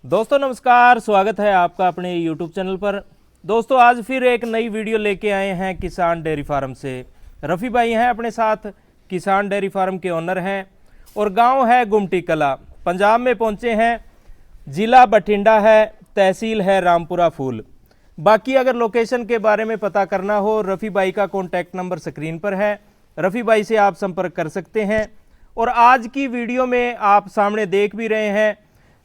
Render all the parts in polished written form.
दोस्तों नमस्कार, स्वागत है आपका अपने YouTube चैनल पर। दोस्तों आज फिर एक नई वीडियो लेके आए हैं किसान डेयरी फार्म से। रफ़ी भाई हैं अपने साथ, किसान डेयरी फार्म के ओनर हैं और गांव है गुमटी कला, पंजाब में पहुंचे हैं। ज़िला बठिंडा है, तहसील है रामपुरा फूल। बाकी अगर लोकेशन के बारे में पता करना हो, रफ़ी भाई का कॉन्टैक्ट नंबर स्क्रीन पर है, रफ़ी भाई से आप संपर्क कर सकते हैं। और आज की वीडियो में आप सामने देख भी रहे हैं,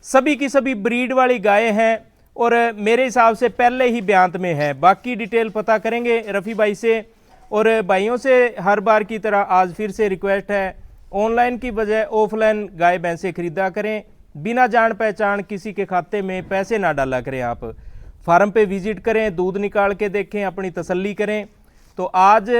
सभी की सभी ब्रीड वाली गायें हैं और मेरे हिसाब से पहले ही ब्यांत में है। बाकी डिटेल पता करेंगे रफ़ी भाई से। और भाइयों से हर बार की तरह आज फिर से रिक्वेस्ट है, ऑनलाइन की बजाय ऑफलाइन गाय भैंसें खरीदा करें, बिना जान पहचान किसी के खाते में पैसे ना डाला करें। आप फार्म पे विजिट करें, दूध निकाल के देखें, अपनी तसल्ली करें। तो आज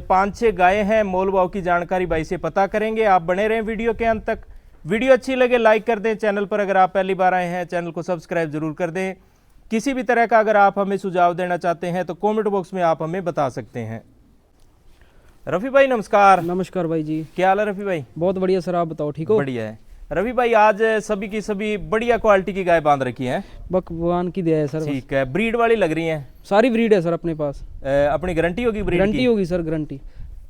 5-6 गायें हैं, मोल भाव की जानकारी भाई से पता करेंगे। आप बने रहें वीडियो के अंत तक। वीडियो अच्छी लगे लाइक कर दें, चैनल पर अगर आप पहली बार आए हैं चैनल को सब्सक्राइब जरूर कर दें। किसी भी तरह का अगर आप हमें सुझाव देना चाहते हैं तो कमेंट बॉक्स में आप हमें बता सकते हैं। रफ़ी भाई नमस्कार। नमस्कार भाई जी, क्या हाल है रफ़ी भाई? बहुत बढ़िया सर, आप बताओ ठीक हो? बढ़िया है। रफ़ी भाई आज सभी की सभी बढ़िया क्वालिटी की गाय बांध रखी है, भगवान की दया है सर। ठीक है, ब्रीड वाली लग रही है, सारी ब्रीड है सर अपने पास। अपनी गारंटी होगी ब्रीड गारंटी की? होगी सर, गारंटी।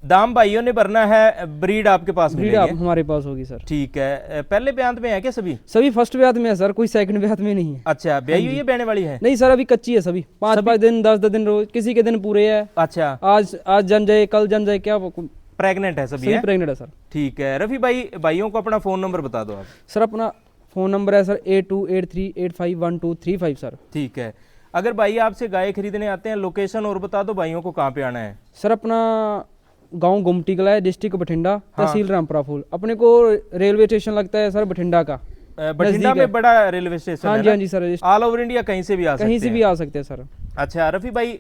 दाम भाइयों ने भरना है, ब्रीड आपके पास ब्रीड मिलेगी? हमारे पास होगी सर। ठीक है। पहले ब्यांत में है क्या सभी? सभी फर्स्ट ब्यात में है सर, कोई सेकंड ब्यात में नहीं है। अच्छा, ब्याई हुई है, बहने वाली है? नहीं सर, अभी कच्ची है सभी। 5-5 दिन 10-10 दिन रोज, किसी के दिन पूरे है। अच्छा, आज जन जाए, कल जन जाए, क्या प्रेग्नेंट है सभी? सभी प्रेग्नेंट है सर। ठीक है। रफ़ी भाई भाइयों को अपना फ़ोन नंबर बता दो आप। सर अपना फ़ोन नंबर है सर 8283851235 सर। ठीक है। अगर भाई आपसे गाय खरीदने आते हैं, लोकेशन और बता दो भाइयों को कहाँ पे आना है। सर अपना गांव गुमटी कला है, डिस्ट्रिक्ट बठिंडा, तहसील रामपुरा फूल। अपने को रेलवे स्टेशन लगता है सर बठिंडा का। बठिंडा में बड़ा रेलवे स्टेशन हाँ है जी, ना? हाँ जी सर। ऑल ओवर इंडिया कहीं से भी आ सकते हैं? कहीं से भी आ सकते हैं सर। अच्छा रफ़ी भाई,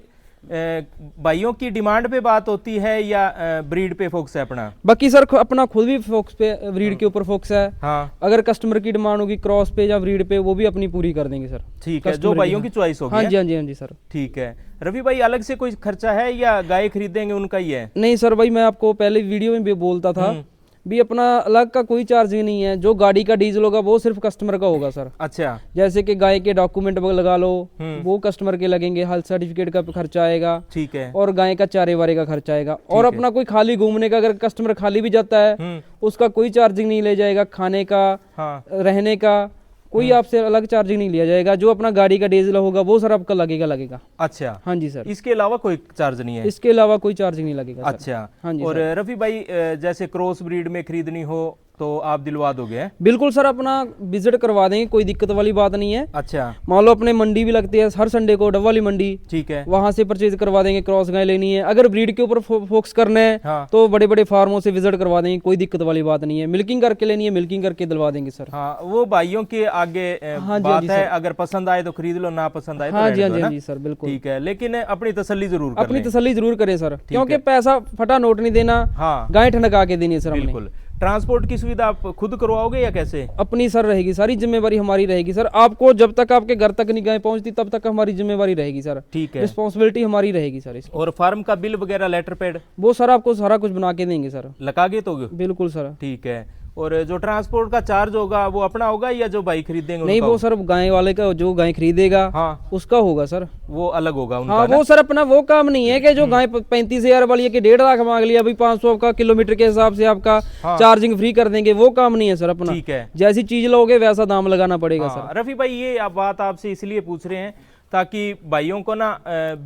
भाइयों की डिमांड पे बात होती है या ब्रीड पे फोकस है अपना? बाकी सर अपना खुद भी फोकस पे, ब्रीड के ऊपर फोकस है। हाँ, अगर कस्टमर की डिमांड होगी क्रॉस पे या ब्रीड पे, वो भी अपनी पूरी कर देंगे सर। ठीक है, जो भाइयों की चॉइस होगी। हाँ जी, हाँ जी, हाँ जी सर। ठीक है। रफ़ी भाई अलग से कोई खर्चा है या गाय खरीदेंगे उनका ही है? नहीं सर भाई, मैं आपको पहले वीडियो में भी बोलता था भी अपना अलग का कोई चार्जिंग नहीं है। जो गाड़ी का डीजल होगा वो सिर्फ कस्टमर का होगा सर। अच्छा, जैसे कि गाय के डॉक्यूमेंट लगा लो, वो कस्टमर के लगेंगे, हेल्थ सर्टिफिकेट का खर्चा आएगा, ठीक है। और गाय का चारे वारे का खर्चा आएगा। और अपना कोई खाली घूमने का, अगर कस्टमर खाली भी जाता है उसका कोई चार्जिंग नहीं ले जाएगा। खाने का, हाँ, रहने का कोई आपसे अलग चार्जिंग नहीं लिया जाएगा। जो अपना गाड़ी का डीजल होगा वो सर आपका लगेगा। अच्छा, हाँ जी सर। इसके अलावा कोई चार्ज नहीं है? इसके अलावा कोई चार्जिंग नहीं लगेगा सर। अच्छा, हाँ जी और रफ़ी भाई जैसे क्रॉस ब्रीड में खरीदनी हो तो आप दिलवा दोगे? बिल्कुल सर, अपना विजिट करवा देंगे, कोई दिक्कत वाली बात नहीं है। अच्छा, मान लो अपने मंडी भी लगती है हर संडे को, डब वाली मंडी, ठीक है। वहां से परचेज करवा देंगे। क्रॉस गाय लेनी है, अगर ब्रीड के ऊपर फोकस करना है हाँ। तो बड़े बड़े फार्मों से विजिट करवा देंगे, कोई दिक्कत वाली बात नहीं है। मिल्किंग करके लेनी है, मिल्किंग करके दिलवा देंगे सर। हाँ, वो भाइयों के आगे बात है, अगर पसंद आए तो खरीद लो, ना पसंद आए तो हाँ जी, हाँ रहने जी, दो हाँ ना? जी सर, बिल्कुल। ठीक है, लेकिन अपनी तसल्ली जरूर कर अपनी लें। तसल्ली जरूर करें सर, क्योंकि पैसा फटा नोट नहीं देना। हाँ, गाय ठंडका के देनी है सर हमने। बिल्कुल। ट्रांसपोर्ट की सुविधा आप खुद करवाओगे या कैसे? अपनी सर रहेगी, सारी जिम्मेवारी हमारी रहेगी सर। आपको जब तक आपके घर तक नहीं गाय पहुंचती तब तक हमारी जिम्मेवारी रहेगी सर। ठीक है। रिस्पॉन्सिबिलिटी हमारी रहेगी सर इसकी। और फार्म का बिल वगैरह, लेटर पैड वो सर आपको सारा कुछ बना के देंगे सर। लगागे तो? बिल्कुल सर। ठीक है। और जो ट्रांसपोर्ट का चार्ज होगा वो अपना होगा या जो भाई खरीदेंगे नहीं, उनका वो सर गाय वाले का, जो गाय खरीदेगा हाँ, उसका होगा सर। वो अलग होगा उनका हाँ, ना? वो सर अपना वो काम नहीं है कि जो गाय 35,000 वाली है कि 1.5 लाख मांग लिया, अभी 500 का किलोमीटर के हिसाब से आपका चार्जिंग फ्री कर देंगे, वो काम नहीं है सर अपना। ठीक है। जैसी चीज लोगे वैसा दाम लगाना पड़ेगा हाँ, सर। रफ़ी भाई ये आप बात आपसे इसलिए पूछ रहे हैं ताकि भाइयों को ना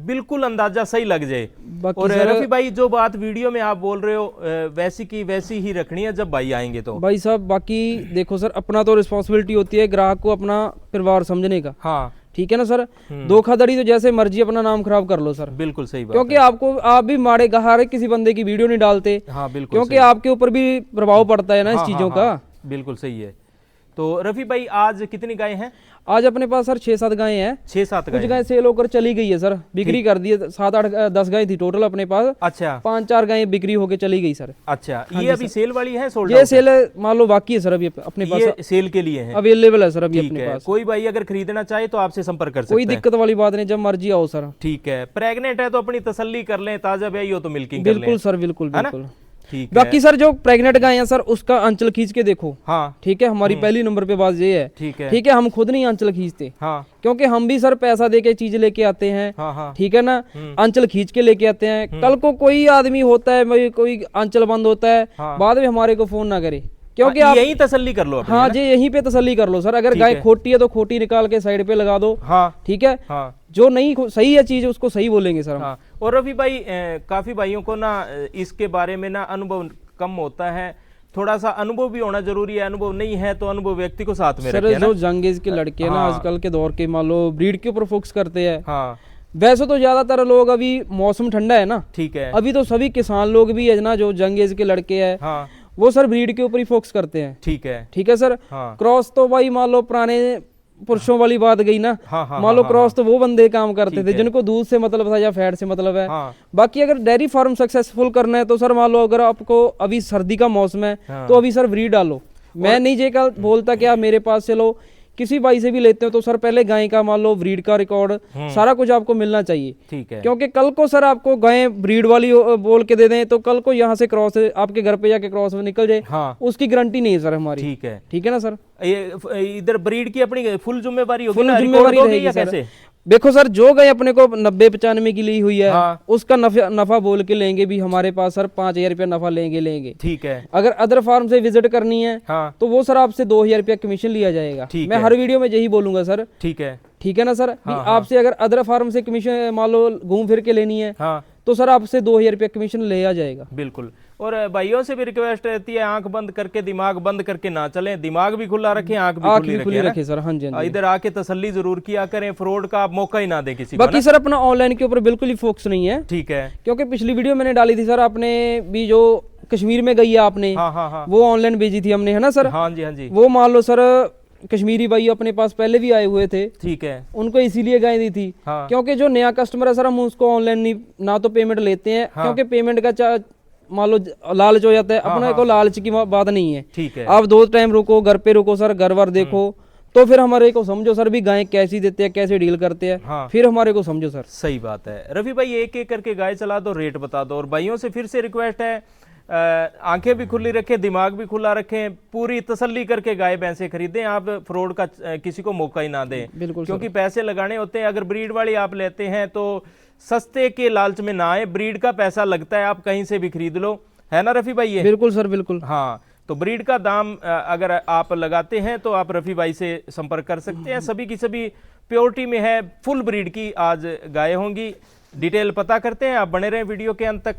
बिल्कुल अंदाजा सही लग जाए। और रफ़ी भाई जो बात वीडियो में आप बोल रहे हो वैसी की वैसी ही रखनी है जब भाई आएंगे तो? भाई साहब बाकी देखो सर, अपना तो रिस्पॉन्सिबिलिटी होती है ग्राहक को अपना परिवार समझने का। हाँ, ठीक है ना सर। धोखाधड़ी तो जैसे मर्जी अपना नाम खराब कर लो सर। बिल्कुल सही बात क्योंकि है। आपको, आप भी मारे हर किसी बंदे की वीडियो नहीं डालते। हाँ, बिल्कुल क्योंकि आपके ऊपर भी प्रभाव पड़ता है ना इस चीजों का। बिल्कुल सही है। तो रफ़ी भाई आज कितनी गायें हैं? आज अपने पास सर 6-7 गायें हैं। 6-7 कुछ गायें सेल होकर चली गई है सर, बिक्री कर दी है। 7-8-10 गायें थी टोटल अपने पास। अच्छा, 5-4 गायें बिक्री होके चली गई सर। अच्छा, ये अभी सेल वाली है? सोल्ड ये सेल मान लो बाकी है सर, अभी अपने पास ये सेल के लिए है, अवेलेबल है सर अभी ठीक अपने है। पास। कोई भाई अगर खरीदना चाहे तो आपसे संपर्क कर सकते कोई हैं? दिक्कत वाली बात नहीं, जब मर्जी आओ सर। ठीक है। प्रेग्नेंट है तो अपनी तसल्ली कर लें, ताजा ब्याई हो तो मिल्किंग कर लें, बिल्कुल सर, बिल्कुल है ना? बिल्कुल। ठीक है। बाकी सर जो प्रेग्नेंट गाय है सर उसका आंचल खींच के देखो। हाँ ठीक है, हमारी पहली नंबर पे बात ये है। ठीक है। ठीक है, हम खुद नहीं आंचल खींचते, हाँ क्योंकि हम भी सर पैसा दे के चीज लेके आते हैं। हाँ हाँ ठीक है ना, आंचल खींच के लेके आते हैं। कल को कोई आदमी होता है भाई, कोई आंचल बंद होता है, हाँ। बाद में हमारे को फोन ना करे, क्योंकि हाँ, आप यही तसल्ली कर लो अपनी, हाँ है ना? जी यहीं पे तसल्ली कर लो सर। अगर गाय खोटी है तो खोटी निकाल के साइड पे लगा दो। हाँ ठीक है, हाँ जो नहीं सही है चीज उसको सही बोलेंगे सर हम। हाँ। और रवि भाई काफी भाइयों को ना इसके बारे में ना अनुभव कम होता है, थोड़ा सा अनुभव भी होना जरूरी है। अनुभव नहीं है तो अनुभव व्यक्ति को साथ में सर रखे, है ना? जो जंग एज के लड़के हैं ना हाँ। आजकल के दौर के, मान लो ब्रीड के ऊपर फोकस करते हैं। हाँ वैसे तो ज्यादातर लोग, अभी मौसम ठंडा है ना, ठीक है। अभी तो सभी किसान लोग भी है ना जो जंग एज के लड़के हैं, हाँ वो सर ब्रीड के ऊपर ही फोकस करते हैं। ठीक है। ठीक है सर। हाँ क्रॉस तो भाई मान लो पुराने पुरुषों वाली बात गई ना, हाँ हाँ मान लो हाँ, क्रॉस तो वो बंदे काम करते ठीक थे है। जिनको दूध से मतलब था या फैट से मतलब है। हाँ बाकी अगर डेयरी फार्म सक्सेसफुल करना है तो सर मान लो अगर आपको अभी सर्दी का मौसम है हाँ। तो अभी सर ब्रीड डालो। मैं नहीं ये का बोलता कि आप मेरे पास से लो, किसी भाई से भी लेते हो तो सर पहले गाय का मान लो ब्रीड का रिकॉर्ड सारा कुछ आपको मिलना चाहिए। ठीक है। क्योंकि कल को सर आपको गाय ब्रीड वाली बोल के दे दें तो कल को यहाँ से क्रॉस आपके घर पे जाके क्रॉस निकल जाए, हाँ उसकी गारंटी नहीं है सर हमारी। ठीक है। ठीक है ना सर। ये इधर ब्रीड की अपनी फुल जिम्मेवारी होगी फुल ना, जिम्मेवारी रिकॉर्ड होगी रहेगी या सर। कैसे? देखो सर जो गए अपने को 90-95 की ली हुई है, हाँ। उसका नफा बोल के लेंगे भी हमारे पास सर 5,000 रुपया नफा लेंगे। ठीक है। अगर अदर फार्म से विजिट करनी है हाँ तो वो सर आपसे 2,000 रुपया कमीशन लिया जाएगा। ठीक मैं है। हर वीडियो में यही बोलूंगा सर। ठीक है। ठीक है ना सर। भी आपसे अगर अदर फार्म से कमीशन मान लो घूम फिर के लेनी है हाँ तो सर आपसे 2,000 रुपया कमीशन ले आ जाएगा। बिल्कुल। और भाइयों से भी रिक्वेस्ट रहती है, आंख बंद करके दिमाग बंद करके ना चलें, दिमाग भी खुला रखें, आंख भी आँख खुली भी खुली रखें, है रखे सर। हाँ जी हाँ ना? जी। इधर आके तसल्ली जरूर किया करें, फ्रॉड का आप मौका ही ना दें किसी को, है बाकी सर अपना ऑनलाइन के ऊपर बिल्कुल ही फोकस नहीं है, ना? ठीक है। क्योंकि पिछली वीडियो मैंने डाली थी सर, आपने भी जो कश्मीर में गई है आपने, हाँ हाँ हाँ वो ऑनलाइन भेजी थी हमने, है ना सर। हाँ जी हाँ जी। वो मान लो सर कश्मीरी भाई अपने पास पहले भी आए हुए थे, ठीक है। उनको इसीलिए गाय दी थी। हाँ क्योंकि जो नया कस्टमर है सर हम उसको ऑनलाइन नहीं ना तो पेमेंट लेते हैं, क्योंकि पेमेंट का मान लो लालच हो जाता है। अपने को लालच की बात नहीं है। ठीक है। आप 2 टाइम रुको, घर पे रुको सर, घर वर देखो तो फिर हमारे को समझो सर भी गाय कैसी देते हैं, कैसे डील करते हैं, हाँ फिर हमारे को समझो सर। सही बात है। रवि भाई एक एक करके गाय चला दो, रेट बता दो। और भाइयों से फिर से रिक्वेस्ट है, आंखें भी खुली रखें, दिमाग भी खुला रखें, पूरी तसल्ली करके गाय भैंसे खरीदें। आप फ्रॉड का किसी को मौका ही ना दें, बिल्कुल क्योंकि पैसे लगाने होते हैं। अगर ब्रीड वाली आप लेते हैं तो सस्ते के लालच में ना आए, ब्रीड का पैसा लगता है, आप कहीं से भी खरीद लो, है ना रफी भाई? ये बिल्कुल सर बिल्कुल। हाँ, तो ब्रीड का दाम अगर आप लगाते हैं तो आप रफी भाई से संपर्क कर सकते हैं। सभी की सभी प्योरिटी में है, फुल ब्रीड की आज गाय होंगी। डिटेल पता करते हैं, आप बने रहें वीडियो के अंत तक।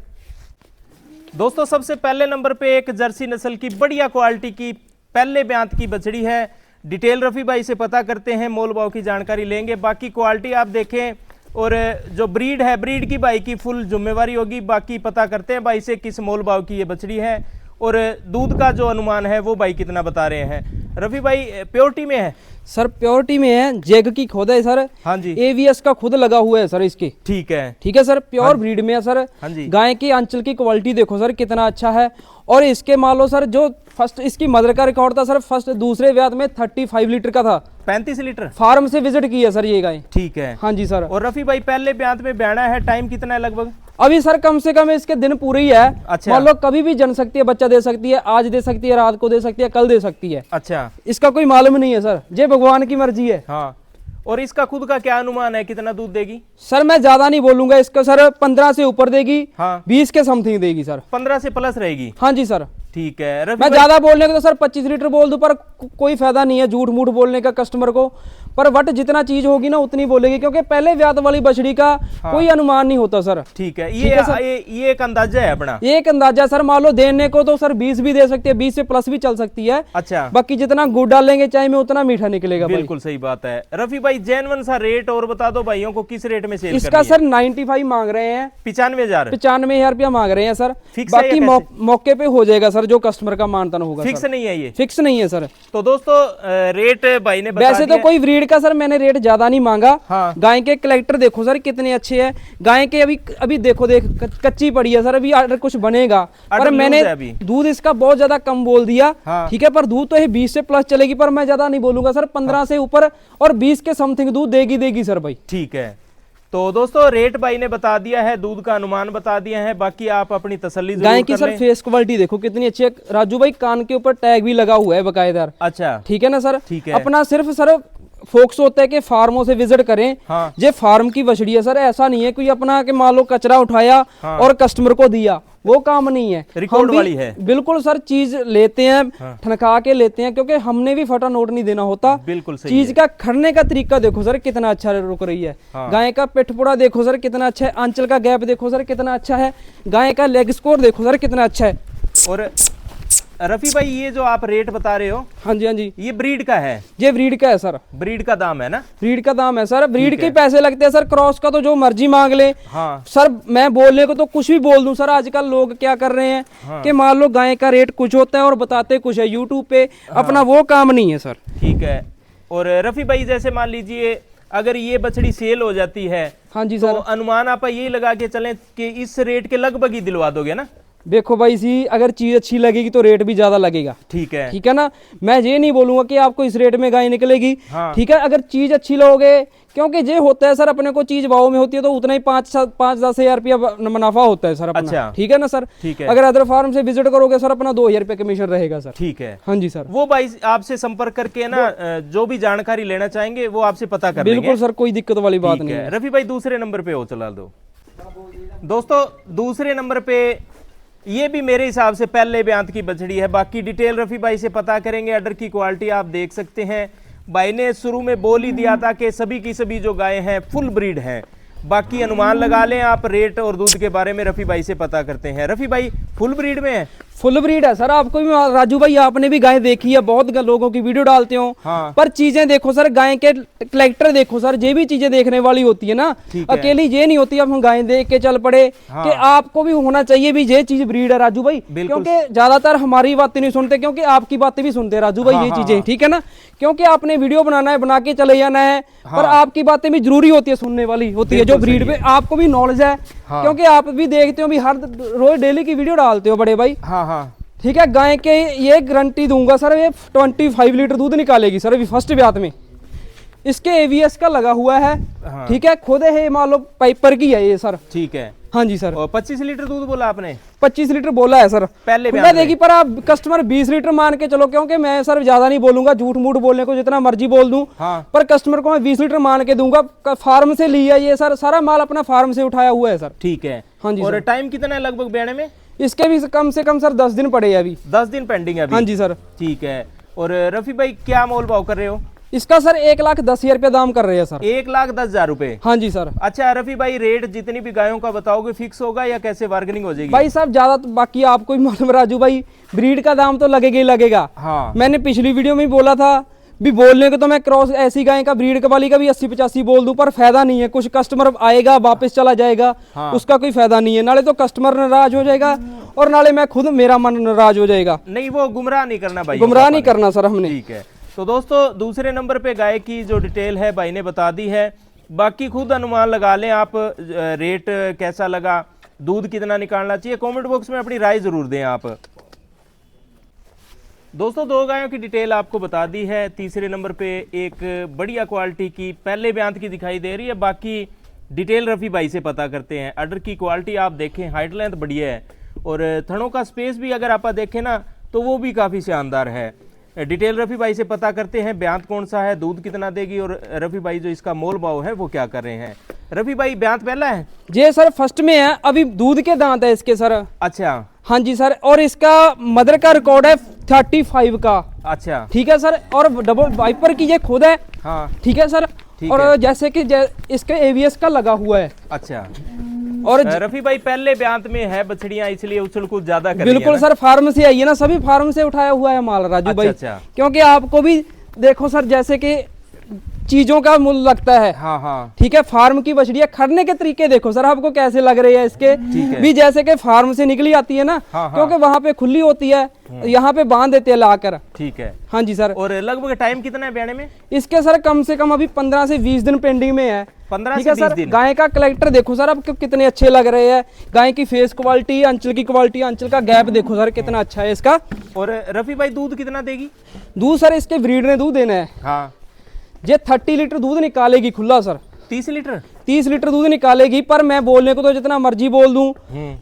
दोस्तों सबसे पहले नंबर पे एक जर्सी नस्ल की बढ़िया क्वालिटी की पहले ब्यांत की बछड़ी है। डिटेल रफी भाई से पता करते हैं, मोल भाव की जानकारी लेंगे। बाकी क्वालिटी आप देखें, और जो ब्रीड है, ब्रीड की भाई की फुल जिम्मेवारी होगी। बाकी पता करते हैं भाई से किस मोल भाव की ये बछड़ी है, और दूध का जो अनुमान है वो भाई कितना बता रहे हैं। रफी भाई प्योरिटी में है सर? प्योरिटी में है, जेग की खुद है सर। हाँ जी। एवीएस का खुद लगा हुआ है सर इसके। ठीक है। ठीक है सर, प्योर ब्रीड में है सर। हाँ जी। गाय की आंचल की क्वालिटी देखो सर कितना अच्छा है। और इसके मान लो सर जो फर्स्ट इसकी मदर का रिकॉर्ड था सर, फर्स्ट दूसरे ब्यात में 35 लीटर का था। 35 लीटर फार्म से विजिट की है सर ये गाय। ठीक है। हाँ जी सर। और रफी भाई पहले ब्यांत में बैठा है, टाइम कितना है लगभग? अभी सर कम से कम इसके दिन पूरे ही है। अच्छा। मान लो कभी भी जन सकती है, बच्चा दे सकती है, आज दे सकती है, रात को दे सकती है, कल दे सकती है। अच्छा। इसका कोई मालूम नहीं है सर, ये भगवान की मर्जी है। हाँ। और इसका खुद का क्या अनुमान है, कितना दूध देगी? सर मैं ज्यादा नहीं बोलूंगा इसका सर, 15 से ऊपर देगी। हाँ। 20 के समथिंग देगी सर। 15 से प्लस रहेगी। हाँ जी सर। ठीक है। रफी मैं भाई ज्यादा बोलने को तो सर 25 लीटर बोल दूं, पर कोई फायदा नहीं है झूठ मूठ बोलने का कस्टमर को। पर वट जितना चीज होगी ना उतनी बोलेगी, क्योंकि पहले ब्यात वाली बछड़ी का कोई अनुमान नहीं होता सर। ठीक है। ये एक अंदाजा है अपना। ये एक अंदाजा सर, मान लो देने को तो सर 20 भी दे सकती है, 20 से प्लस भी चल सकती है। अच्छा। बाकी जितना गुड़ डालेंगे चाय में उतना मीठा निकलेगा भाई। बिल्कुल सही बात है। रफी भाई जेन्युइन सा रेट और बता दो भाइयों को, किस रेट में सेल इसका सर 95 मांग रहे हैं। 95,000 95,000 रुपया मांग रहे हैं सर। फिक्स है बाकी या कैसे? मौके पे हो जाएगा सर, जो कस्टमर का मानतान होगा। फिक्स नहीं है ये? फिक्स नहीं है सर। तो दोस्तों रेट भाई ने बता वैसे तो कोई ब्रीड का सर मैंने रेट ज्यादा नहीं मांगा। हाँ। गाय के कलेक्टर देखो सर कितने अच्छे हैं। गाय के अभी देखो कच्ची पड़ी है सर, अभी आर्डर कुछ बनेगा। पर मैंने दूध इसका बहुत ज्यादा कम बोल दिया। हाँ। ठीक है, पर दूध तो ये 20 से प्लस चलेगी, पर मैं ज्यादा नहीं बोलूंगा सर, 15 से ऊपर और 20 के समथिंग दूध देगी सर भाई। ठीक है। तो दोस्तों रेट भाई ने बता दिया है, दूध का अनुमान बता दिया है, बाकी आप अपनी तसल्ली जरूर गाय की कर सर लें। फेस क्वालिटी देखो कितनी अच्छी है राजू भाई, कान के ऊपर टैग भी लगा हुआ है बकायदार। अच्छा ठीक है ना सर, ठीक है। अपना सिर्फ सर फोकस होता है कि फार्मों से विजिट करें। हाँ। ये फार्म की बछड़ी है सर, ऐसा नहीं है कोई अपना के मान लो कचरा उठाया हाँ। और कस्टमर को दिया, वो काम नहीं है। रिकॉर्ड हम भी वाली है। बिल्कुल सर चीज लेते हैं, हाँ। ठनका के लेते हैं, क्योंकि हमने भी फटा नोट नहीं देना होता। बिल्कुल सही चीज है। का खड़ने का तरीका देखो सर कितना अच्छा रुक रही है। हाँ। गाय का पिठपुड़ा देखो सर कितना अच्छा है, आंचल का गैप देखो सर कितना अच्छा है, गाय का लेग स्कोर देखो सर कितना अच्छा है। और रफी भाई ये जो आप रेट बता रहे हो, हाँ जी हाँ जी, ये ब्रीड का है? ये ब्रीड का है सर, ब्रीड का दाम है ना? ब्रीड का दाम है सर, ब्रीड ठीक के है। पैसे लगते हैं सर, क्रॉस का तो जो मर्जी मांग ले। हाँ सर मैं बोलने को तो कुछ भी बोल दूं सर, आजकल लोग क्या कर रहे हैं हाँ। कि मान लो गाय का रेट कुछ होता है और बताते कुछ है यूट्यूब पे, अपना वो काम नहीं है सर। ठीक है। और रफी भाई जैसे मान लीजिए अगर ये बछड़ी सेल हो जाती है, हाँ जी तो सर, अनुमान आप यही लगा के चलें कि इस रेट के लगभग ही दिलवा दोगे ना? देखो भाई सी अगर चीज अच्छी लगेगी तो रेट भी ज्यादा लगेगा। ठीक है। ठीक है ना, मैं ये नहीं बोलूंगा कि आपको इस रेट में गाय निकलेगी। हाँ। ठीक है, अगर चीज अच्छी लोगे, क्योंकि ये होता है सर अपने को चीज भाव में होती है तो उतना ही 5-10 हजार रुपया मुनाफा होता है सर अपना। अच्छा। ठीक है ना सर, ठीक है। अगर अदर फार्म से विजिट करोगे सर अपना 2000 रुपये कमीशन रहेगा सर। ठीक है। हाँ जी सर, वो भाई आपसे संपर्क करके ना जो भी जानकारी लेना चाहेंगे वो आपसे पता कर लेंगे। बिल्कुल सर, कोई दिक्कत वाली बात ठीक नहीं है। है। रफी भाई दूसरे नंबर पे हो चला दो। दोस्तों दूसरे नंबर पे ये भी मेरे हिसाब से पहले ब्यांत की बछड़ी है, बाकी डिटेल रफी भाई से पता करेंगे। अडर की क्वालिटी आप देख सकते हैं, भाई ने शुरू में बोल ही दिया था कि सभी की सभी जो गायें हैं फुल ब्रीड हैं। बाकी अनुमान लगा लें आप, रेट और दूध के बारे में रफी भाई से पता करते हैं। रफी भाई फुल ब्रीड में है? फुल ब्रीड है सर, आपको भी राजू भाई आपने भी गाय देखी है, बहुत लोगों की वीडियो डालते हो। हाँ। पर चीजें देखो सर, गाय के कलेक्टर देखो सर, ये भी चीजें देखने वाली होती है ना। ठीक है। अकेली ये नहीं होती अब हम गाय देख के चल पड़े। हाँ। कि आपको भी होना चाहिए भी ये चीज ब्रीड है राजू भाई, बिल्कुल। क्योंकि ज्यादातर हमारी बातें नहीं सुनते, क्योंकि आपकी बातें भी सुनते हैं राजू भाई। हाँ, ये हाँ, चीजें हाँ। ठीक है ना, क्योंकि आपने वीडियो बनाना है, बना के चले जाना है। पर आपकी बातें भी जरूरी होती है, सुनने वाली होती है, जो बिल्कुल ब्रीड सही पे आपको भी नॉलेज है। हाँ। क्योंकि आप भी देखते हो भी हर रोज डेली की वीडियो डालते हो बड़े भाई। हाँ हाँ ठीक है, गाय के ये गारंटी दूंगा सर, ये 25 लीटर दूध निकालेगी सर अभी फर्स्ट ब्यात में। इसके एवीएस का लगा हुआ है। हाँ। ठीक है, खुद है मान लो पाइपर की है ये सर। ठीक है। हाँ जी सर, और 25 लीटर दूध बोला आपने? 25 लीटर बोला है सर पहले खुला ब्यात में। देगी, पर आप कस्टमर 20 लीटर मान के चलो, क्योंकि मैं सर ज्यादा नहीं बोलूंगा, झूठ मूठ बोलने को जितना मर्जी बोल दूं। हाँ। पर कस्टमर को मैं 20 लीटर मान के दूंगा। फार्म से लिया ये सर, सारा माल अपना फार्म से उठाया हुआ है सर। ठीक है। हाँ जी और सर। टाइम कितना है लगभग बेचने में? इसके भी कम से कम सर 10 दिन पड़े हैं अभी। 10 दिन पेंडिंग है अभी? हाँ जी सर। ठीक है। और रफी भाई क्या मोल भाव कर रहे हो? इसका सर 1,10,000 रुपया दाम कर रहे हैं सर। 1,10,000 रुपए? हाँ जी सर। अच्छा रफी भाई, रेट जितनी भी गायों का बताओगे फिक्स होगा या कैसे बार्गेनिंग हो जाएगी? भाई साहब ज्यादा तो बाकी आपको ही मालूम राजू भाई, ब्रीड का दाम तो लगेगा ही लगेगा। हाँ। मैंने पिछली वीडियो में ही बोला था भी, बोलने को तो मैं क्रॉस ऐसी गाय का ब्रीड वाली का भी 80-85 बोल दूं, पर फायदा नहीं है। कुछ कस्टमर आएगा वापस चला जाएगा। हाँ। उसका कोई फायदा नहीं है, नाले तो कस्टमर नाराज हो जाएगा और नाले मैं खुद मेरा मन नाराज हो जाएगा। नहीं वो गुमराह नहीं करना भाई, गुमराह नहीं करना सर हमने। ठीक है। तो दोस्तों दूसरे नंबर पे गाय की जो डिटेल है भाई ने बता दी है, बाकी खुद अनुमान लगा लें आप। रेट कैसा लगा, दूध कितना निकालना चाहिए, कमेंट बॉक्स में अपनी राय जरूर दें आप। दोस्तों दो गायों की डिटेल आपको बता दी है। तीसरे नंबर पे एक बढ़िया क्वालिटी की पहले ब्यांत की दिखाई दे रही है, बाकी डिटेल रफी भाई से पता करते हैं। अडर की क्वालिटी आप देखें, हाइट लेंथ बढ़िया है और थनों का स्पेस भी अगर आप देखें ना तो वो भी काफ़ी शानदार है। डिटेल रफी भाई से पता करते हैं, ब्यांत कौन सा है, दूध कितना देगी और रफी भाई जो इसका मोल भाव है वो क्या कर रहे हैं। रफी भाई ब्यांत पहला है? ये सर फर्स्ट में है, अभी दूध के दांत है इसके सर। अच्छा। हाँ जी सर, और इसका मदर का रिकॉर्ड है 35 का। अच्छा। ठीक है सर, और डबल वाइपर की ये खुद है। हाँ। ठीक है सर, ठीक और है। जैसे कि इसके एवीएस का लगा हुआ है। अच्छा। और रफी भाई पहले ब्यांत में है बछड़ियां, इसलिए उछल कूद ज्यादा कर रही है बिल्कुल ना? सर, फार्म से आई है ना, सभी फार्म से उठाया हुआ है माल राजू अच्छा, भाई। अच्छा। क्योंकि आपको भी देखो सर, जैसे कि चीजों का मूल्य लगता है। हाँ हाँ। ठीक है, फार्म की बछड़ियां खड़ने के तरीके देखो सर आपको कैसे लग रहे हैं इसके ठीक है। भी, जैसे कि फार्म से निकली आती है ना। हाँ, हाँ। क्योंकि वहां पे खुली होती है, यहाँ पे बांध देते हैं लाकर। ठीक है। हाँ जी सर। और लगभग टाइम कितना है ब्याने में? इसके सर कम से कम अभी 15 से 20 दिन पेंडिंग में है। 15 ठीक से है 20 सर, दिन। गाय का कलेक्टर देखो सर आपको कितने अच्छे लग रहे हैं। गाय की फेस क्वालिटी, अंचल की क्वालिटी, अंचल का गैप देखो सर कितना अच्छा है इसका। और रफी भाई दूध कितना देगी? दूध सर इसके ब्रीड ने दूध देना है। हाँ। ये 30 लीटर दूध निकालेगी खुला सर। 30 लीटर? 30 लीटर दूध निकालेगी, पर मैं बोलने को तो जितना मर्जी बोल दूं,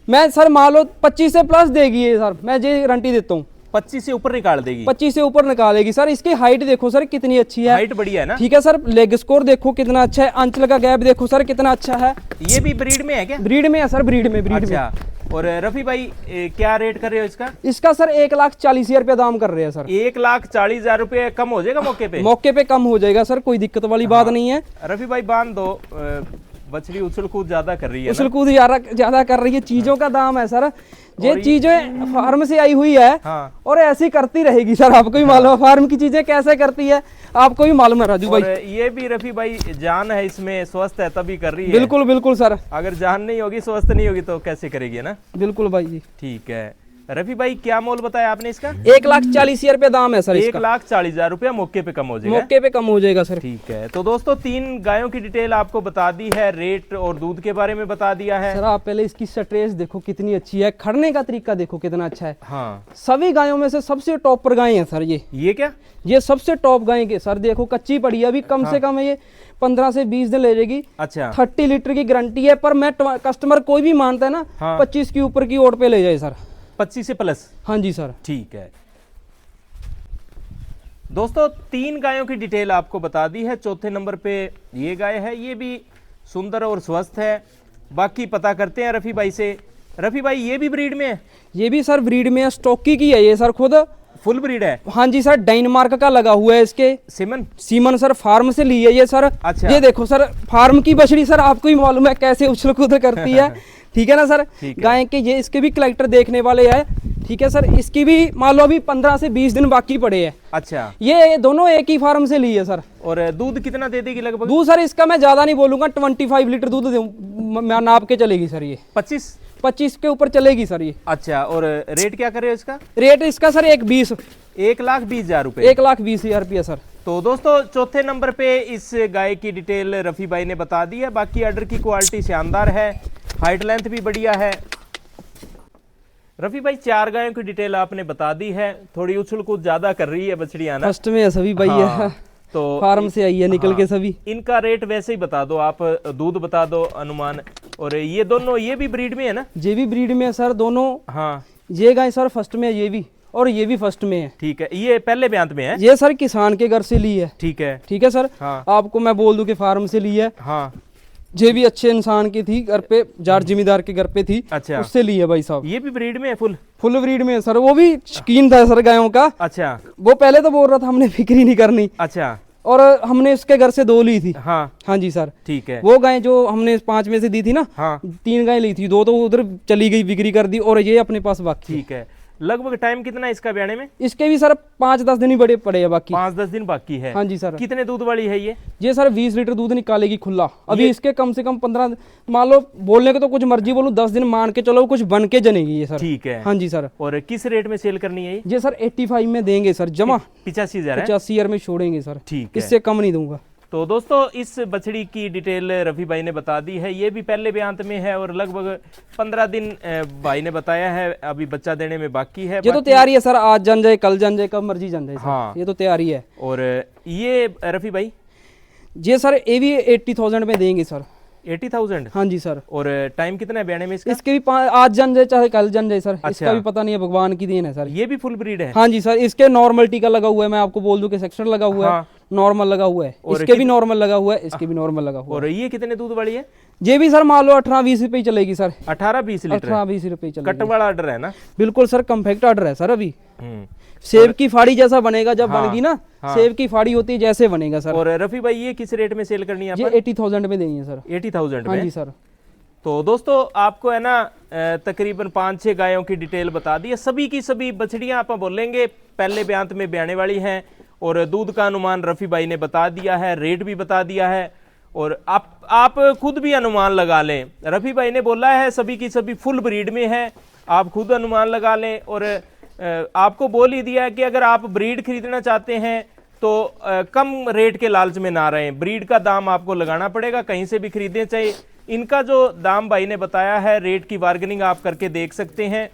मैं सर मान लो 25 से प्लस देगी ये सर, मैं ये गारंटी देता हूँ। 25 से ऊपर निकाल देगी। 25 से ऊपर निकालेगी सर। इसकी हाइट देखो सर कितनी अच्छी है, हाइट बढ़िया है ना। ठीक है सर। लेग स्कोर देखो कितना अच्छा है, अंचल का गैप देखो सर कितना अच्छा है। ये भी ब्रीड में है क्या? ब्रीड में है सर, ब्रीड में। अच्छा। और रफी भाई क्या रेट कर रहे हो इसका? इसका सर 1,40,000 रुपया दाम कर रहे हैं सर। 1,40,000 रुपए कम हो जाएगा मौके पे? मौके पे कम हो जाएगा सर, कोई दिक्कत वाली बात नहीं है। रफी भाई बांध दो, बछड़ी उछल कूद ज्यादा कर रही है। उछल कूद ज्यादा कर रही है, चीजों का दाम है सर। ये चीजें फार्म से आई हुई है और ऐसी करती रहेगी सर। आपको ही मालूम है फार्म की चीजें कैसे करती है, आपको ही मालूम है राजू भाई। ये भी रफी भाई जान है इसमें, स्वस्थ है तभी कर रही है। बिल्कुल बिल्कुल सर। अगर जान नहीं होगी, स्वस्थ नहीं होगी तो कैसे करेगी, है ना। बिल्कुल भाई जी। ठीक है रफी भाई, क्या मोल बताया आपने इसका? 1,40,000 रुपया दाम है सर इसका। 1,40,000 रुपया मौके पे कम हो जाएगा। मौके पे कम हो जाएगा सर। ठीक है। तो दोस्तों 3 गायों की डिटेल आपको बता दी है, रेट और दूध के बारे में बता दिया है। सर आप पहले इसकी स्ट्रेस देखो कितनी अच्छी है, खड़ने का तरीका देखो कितना अच्छा है। हाँ, सभी गायों में से सबसे टॉप पर गाय है सर ये क्या? ये सबसे टॉप गाय के सर। देखो कच्ची पड़ी है अभी, कम से कम ये 15 से 20 दिन ले जाएगी। अच्छा। 30 लीटर की गारंटी है, पर मैं कस्टमर कोई भी मानता है ना, 25 के ऊपर की ओट पे ले जाए सर। 25 से प्लस? हाँ जी सर। ठीक है दोस्तों, 3 गायों की डिटेल आपको बता दी है। चौथे नंबर पे ये गाय है, ये भी सुंदर और स्वस्थ है। बाकी पता करते हैं रफी भाई से। रफी भाई ये भी ब्रीड में है? ये भी सर ब्रीड में है, स्टॉकी की है ये सर, खुद फुल ब्रीड है। हाँ जी सर, डेनमार्क का लगा हुआ है इसके। सीमन सर फार्म से ली है ये सर। अच्छा। ये देखो सर फार्म की बछड़ी सर, आपको ही मालूम है कैसे उछल कूद करती है। ठीक है ना सर। गाय के ये इसके भी कलेक्टर देखने वाले हैं। ठीक है सर, इसकी भी मान लो अभी 15 से 20 दिन बाकी पड़े हैं। अच्छा। ये दोनों एक ही फार्म से ली है सर। और दूध कितना दे देगी लगभग? दूध सर इसका मैं ज्यादा नहीं बोलूंगा, 25 लीटर दूध मैं नाप के चलेगी सर ये। 25 के ऊपर चलेगी सर ये। अच्छा। और रेट क्या करे इसका? रेट इसका सर 1,20,000 रुपए। 1,20,000 रुपया सर। तो दोस्तों चौथे नंबर पे इस गाय की डिटेल रफी भाई ने बता दी है। बाकी ऑर्डर की क्वालिटी शानदार है, हाइट लेंथ भी बढ़िया है। रफी भाई 4 गायों की डिटेल आपने बता दी है। थोड़ी उछल कूद ज्यादा कर रही है बछड़ियां ना। फर्स्ट में सभी भाई है, तो फार्म से आई है निकल के सभी। इनका रेट वैसे ही बता दो आप, दूध बता दो अनुमान। और ये दोनों, ये भी ब्रीड में है ना? ये भी ब्रीड में है सर दोनों। हाँ। ये गाय सर फर्स्ट में है, ये भी, और ये भी फर्स्ट में है। ठीक है। ये पहले ब्यांत में है? ये सर किसान के घर से ली है। ठीक है। ठीक है सर। हाँ। आपको मैं बोल दूं कि फार्म से ली है। हाँ। ये भी अच्छे इंसान की थी, घर पे जार जिम्मेदार के घर पे थी। अच्छा। उससे ली है भाई साहब। ये भी ब्रीड में है? फुल ब्रीड में है सर। वो भी शौकीन था सर गायों का। अच्छा। वो पहले तो बोल रहा था हमने बिक्री नहीं करनी। अच्छा। और हमने उसके घर से 2 ली थी। हाँ। हाँ जी सर। ठीक है। वो गाय जो हमने 5 में से दी थी ना, हाँ। 3 गाय ली थी, 2 तो उधर चली गई, बिक्री कर दी, और ये अपने पास बाकी। ठीक है। लगभग टाइम कितना है इसका ब्याने में? इसके भी सर 5-10 दिन ही बड़े पड़े हैं बाकी। 5-10 दिन बाकी है। हाँ जी सर। कितने दूध वाली है ये सर 20 लीटर दूध निकालेगी खुला। अभी इसके कम से कम 15, मान लो बोलने को तो कुछ मर्जी बोलूं, 10 दिन मान के चलो, कुछ बन के जनेगी ये सर। ठीक है। हाँ जी सर। और किस रेट में सेल करनी है ये सर 85 में देंगे सर जमा। 85,000 में छोड़ेंगे सर। ठीक है। इससे कम नहीं दूंगा। तो दोस्तों इस बछड़ी की डिटेल रफी भाई ने बता दी है। ये भी पहले ब्यांत में है और लगभग 15 दिन भाई ने बताया है, अभी बच्चा देने में बाकी है। ये तो तैयारी है सर, आज जन जाए, कल जन जाए, कब मर्जी जन जाए। हाँ। ये तो तैयारी है। और ये रफी भाई ये सर ये भी 80,000 में देंगे सर। 80,000? हाँ जी सर। और टाइम कितना है ब्याने में इसका? इसके भी आज जन जाए चाहे कल जन जाए सर। अच्छा। इसका भी पता नहीं है, भगवान की देन है सर। ये भी फुल ब्रीड है? हाँ जी सर। इसके नॉर्मल टीका लगा हुआ है, मैं आपको बोल दूं कि सेक्शन लगा हुआ है। हाँ। नॉर्मल लगा हुआ है, इसके भी नॉर्मल लगा हुआ है, इसके भी नॉर्मल लगा हुआ है। और ये कितने दूध वाली है? ये भी सर मान लो 18-20 रुपए चलेगी सर। 18-20 लीटर? 18-20 रुपए चलेगी। कट वाला ऑर्डर है ना? बिल्कुल सर, कॉम्पैक्ट ऑर्डर है सर। अभी सेब की फाड़ी जैसा बनेगा जब बनेगी ना। हाँ। सेब की फाड़ी होती है जैसे बनेगा सर। और रफी भाई ये किस रेट में सेल करनी है? ये 80,000 में देंगे सर। 80,000 में? हाँ जी सर। तो दोस्तों आपको है ना तकरीबन 5-6 गायों की डिटेल बता दी है। सभी की सभी बछड़ियां आप बोलेंगे पहले ब्यांत में ब्याने वाली हैं। और दूध का अनुमान रफी भाई ने बता दिया है, रेट भी बता दिया है। और आप खुद भी अनुमान लगा लें। रफी भाई ने बोला है सभी की सभी फुल ब्रीड में है, आप खुद अनुमान लगा लें। और आपको बोल ही दिया है कि अगर आप ब्रीड खरीदना चाहते हैं तो कम रेट के लालच में ना रहें। ब्रीड का दाम आपको लगाना पड़ेगा, कहीं से भी खरीदें। चाहे इनका जो दाम भाई ने बताया है, रेट की बार्गेनिंग आप करके देख सकते हैं।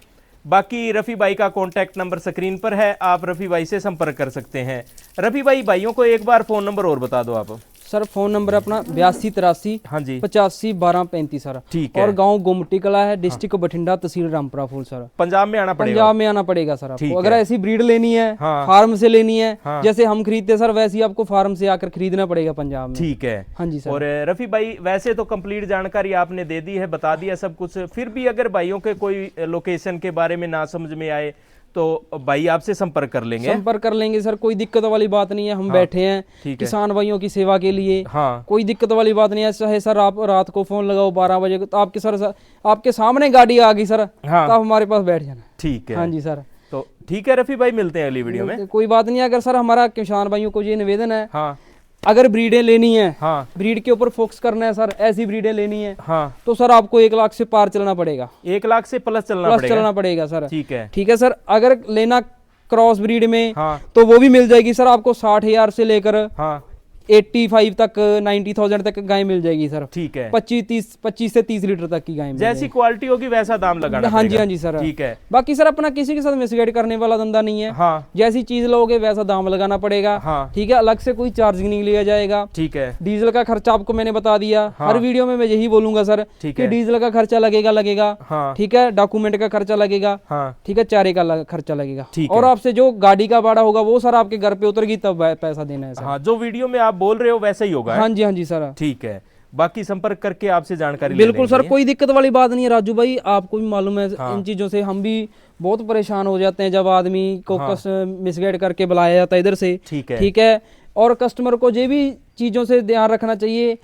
बाकी रफ़ी भाई का कॉन्टैक्ट नंबर स्क्रीन पर है, आप रफ़ी भाई से संपर्क कर सकते हैं। रफ़ी भाई, भाइयों को एक बार फ़ोन नंबर और बता दो आप। सर फोन नंबर अपना 8283 हाँ जी 85 12 35 सर। ठीक है। और गांव गुमटी कला है, डिस्ट्रिक्ट बठिंडा, तहसील रामपुरा फूल सर। पंजाब में आना पड़ेगा? पंजाब में आना पड़ेगा सर ठीक आपको। अगर है। ऐसी ब्रीड लेनी है, हाँ। फार्म से लेनी है, हाँ। जैसे हम खरीदते सर वैसे ही आपको फार्म से आकर खरीदना पड़ेगा पंजाब में। ठीक है। हाँ जी सर। और रफी भाई वैसे तो कंप्लीट जानकारी आपने दे दी है, बता दिया सब कुछ, फिर भी अगर भाइयों के कोई लोकेशन के बारे में ना समझ में आए तो भाई आपसे संपर्क कर लेंगे? संपर्क कर लेंगे सर, कोई दिक्कत वाली बात नहीं है। हम बैठे हैं ठीक है। किसान भाइयों की सेवा के लिए। हाँ कोई दिक्कत वाली बात नहीं है। चाहे सर आप रात को फोन लगाओ 12 बजे तो आपके सर आपके सामने गाड़ी आ गई सर, हाँ तो आप हमारे पास बैठ जाना। ठीक है। हाँ जी सर। तो ठीक है रफी भाई, मिलते हैं अगली वीडियो में। कोई बात नहीं है। अगर सर हमारा किसान भाइयों को ये निवेदन है, हाँ अगर ब्रीडें लेनी है, हाँ ब्रीड के ऊपर फोकस करना है सर, ऐसी ब्रीडें लेनी है, हाँ तो सर आपको 1 लाख से पार चलना पड़ेगा। 1 लाख से प्लस चलना पड़ेगा सर। ठीक है। ठीक है सर। अगर लेना क्रॉस ब्रीड में, हाँ तो वो भी मिल जाएगी सर आपको 60,000 से लेकर हाँ 85 तक 90,000 तक गाय मिल जाएगी सर। ठीक है। 25 से 30 लीटर तक की गाय मिल जैसी क्वालिटी होगी वैसा दाम लगाना हाँ जी पड़ेगा। हाँ जी सर। ठीक है। बाकी सर अपना किसी के साथ मिसगाइड करने वाला धंधा नहीं है। हाँ जैसी चीज लोगे वैसा दाम लगाना पड़ेगा। हाँ ठीक है। अलग से कोई चार्ज नहीं लिया जाएगा। ठीक है। डीजल का खर्चा आपको मैंने बता दिया। हाँ। हर वीडियो में मैं यही बोलूंगा सर ठीक कि है। डीजल का खर्चा लगेगा। हाँ ठीक है। डॉक्यूमेंट का खर्चा लगेगा। हाँ ठीक है। चारे का खर्चा लगेगा। ठीक और है। आपसे जो गाड़ी का भाड़ा होगा वो सर आपके घर पे उतरेगी तब पैसा देना है सर। हाँ जो वीडियो में आप बोल रहे हो वैसा ही होगा। हाँ जी सर। ठीक है। बाकी संपर्क करके आपसे जानकारी ले बिल्कुल लेंगे। सर, कोई दिक्कत वाली बात नहीं है राजू भाई। आपको भी मालूम है हाँ। इन चीजों से हम भी बहुत परेशान हो जाते हैं जब आदमी को हाँ। मिसगाइड करके बुलाया जाता है इधर से। ठीक है। ठीक है। और कस्टमर को ये भी चीजों से ध्यान रखना चाहिए।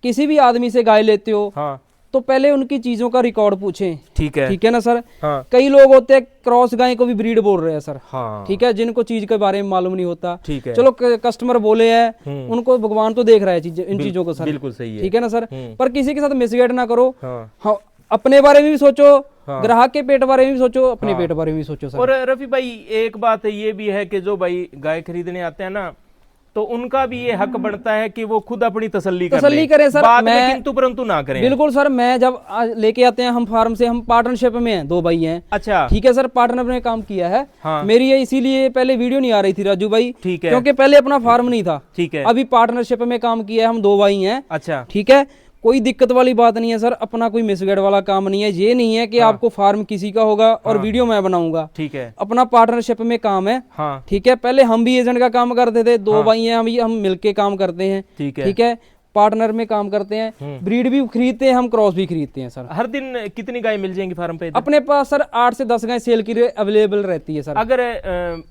किसी भी आदमी से गाय लेते हो हाँ तो पहले उनकी चीजों का रिकॉर्ड पूछें। ठीक है। ठीक है ना सर। हाँ कई लोग होते हैं क्रॉस गाय को भी ब्रीड बोल रहे हैं सर। हाँ ठीक है। जिनको चीज के बारे में मालूम नहीं होता। ठीक है। चलो कस्टमर बोले हैं, उनको भगवान तो देख रहा है इन चीजों को सर। बिल्कुल सही है। ठीक है ना सर। पर किसी के साथ मिसगाइड ना करो। हाँ हाँ, अपने बारे में भी सोचो, हाँ। ग्राहक के पेट बारे में भी सोचो, अपने पेट बारे में भी सोचो सर। और रफी भाई एक बात ये भी है कि जो भाई गाय खरीदने आते हैं ना, तो उनका भी ये हक बनता है कि वो खुद अपनी तसल्ली करें सर। बाद में किंतु परंतु ना करें। बिल्कुल सर। मैं जब लेके आते हैं हम फार्म से, हम पार्टनरशिप में हैं, 2 भाई हैं। अच्छा ठीक है सर। पार्टनर ने काम किया है। हाँ। मेरी ये इसीलिए पहले वीडियो नहीं आ रही थी राजू भाई। ठीक है। क्योंकि पहले अपना फार्म नहीं था। ठीक है। अभी पार्टनरशिप में काम किया है, हम 2 भाई हैं। अच्छा ठीक है। कोई दिक्कत वाली बात नहीं है सर। अपना कोई मिसगाइड वाला काम नहीं है। ये नहीं है कि आपको फार्म किसी का होगा और वीडियो मैं बनाऊंगा। ठीक है। अपना पार्टनरशिप में काम है। हाँ ठीक है। पहले हम भी एजेंट का काम करते थे, 2 भाई हैं, हम मिलके काम करते हैं। ठीक है। ठीक है। पार्टनर में काम करते हैं। ब्रीड भी खरीदते हैं हम, क्रॉस भी खरीदते हैं सर। हर दिन कितनी गाय मिल जाएंगी फार्म पे? अपने पास सर 8 से 10 गाय सेल की अवेलेबल रहती है सर। अगर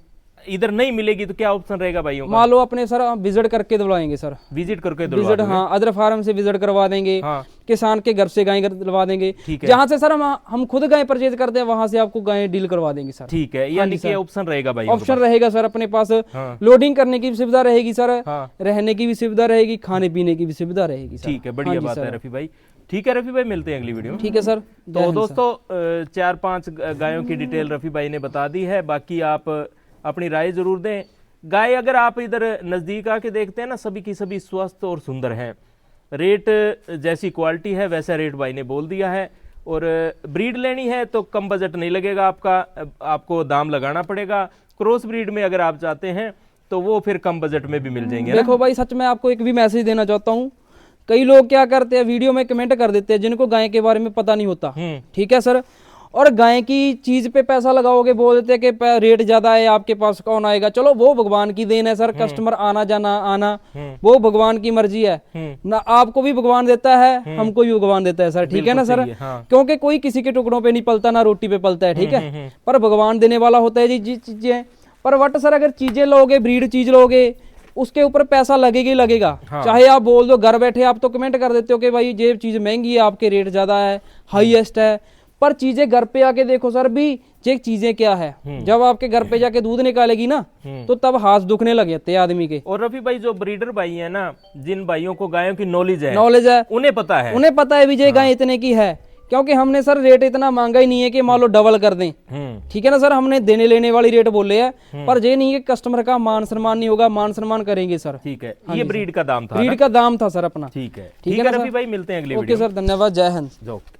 इधर नहीं मिलेगी तो क्या ऑप्शन रहेगा भाइयों का? मान लो अपने सर विजिट करके दिलवाएंगे सर। विजिट करके विजिट, हाँ, अदर फार्म से विजिट करवा देंगे। हाँ किसान के घर से गाय दिलवा देंगे। ठीक है। जहाँ से सर हम खुद गाय परचेज करते हैं वहां से आपको गाय डील करवा देंगे सर। ठीक है। यानी कि ऑप्शन रहेगा भाई? ऑप्शन रहेगा सर अपने पास। हाँ। लोडिंग करने की भी सुविधा रहेगी सर। हाँ। रहने की भी सुविधा रहेगी, खाने पीने की भी सुविधा रहेगी सर। ठीक है। बढ़िया बात है रफी भाई। ठीक है रफी भाई, मिलते हैं अगली वीडियो में। ठीक है सर। तो दोस्तों 4-5 गायों की डिटेल रफी भाई ने बता दी है। बाकी आप अपनी राय जरूर दें। गाय अगर आप इधर नज़दीक आके देखते हैं ना, सभी की सभी स्वस्थ और सुंदर हैं। रेट जैसी क्वालिटी है वैसा रेट भाई ने बोल दिया है। और ब्रीड लेनी है तो कम बजट नहीं लगेगा आपको दाम लगाना पड़ेगा। क्रॉस ब्रीड में अगर आप चाहते हैं तो वो फिर कम बजट में भी मिल जाएंगे। देखो भाई, सच में आपको एक भी मैसेज देना चाहता हूँ। कई लोग क्या करते हैं, वीडियो में कमेंट कर देते हैं जिनको गाय के बारे में पता नहीं होता। ठीक है सर। और गाय की चीज पे पैसा लगाओगे, बोल देते हैं कि रेट ज्यादा है, आपके पास कौन आएगा। चलो वो भगवान की देन है सर। कस्टमर आना जाना आना वो भगवान की मर्जी है ना। आपको भी भगवान देता है, हमको भी भगवान देता है सर। ठीक है ना सर। हाँ। क्योंकि कोई किसी के टुकड़ों पे नहीं पलता, ना रोटी पे पलता है। ठीक है। पर भगवान देने वाला होता है जी चीजें। पर वट सर, अगर चीजें लोगे, ब्रीड चीज लोगे, उसके ऊपर पैसा लगेगा ही लगेगा। हाँ। चाहे आप बोल दो घर बैठे, आप तो कमेंट कर देते हो कि भाई ये चीज महंगी है, आपके रेट ज्यादा है, हाईएस्ट है। पर चीजें घर पे आके देखो सर भी, ये चीजें क्या है। जब आपके घर पे जाके दूध निकालेगी ना, तो तब हाथ दुखने लग जाते हैं आदमी के। और रफी भाई जो ब्रीडर भाई है ना, जिन भाइयों को गायों की नॉलेज है, उन्हें पता है विजय गाय इतने की है। क्योंकि हमने सर रेट इतना मांगा ही नहीं है कि मान लो डबल कर दें। ठीक है ना सर। हमने देने लेने वाली रेट बोले है। पर ये नहीं है कि कस्टमर का मान सम्मान नहीं होगा, मान सम्मान करेंगे सर। ठीक है। ये ब्रीड का दाम था। ब्रीड का दाम था सर अपना। ठीक है रफी भाई, मिलते हैं अगली वीडियो। ओके सर, धन्यवाद। जय हिंद। ओके।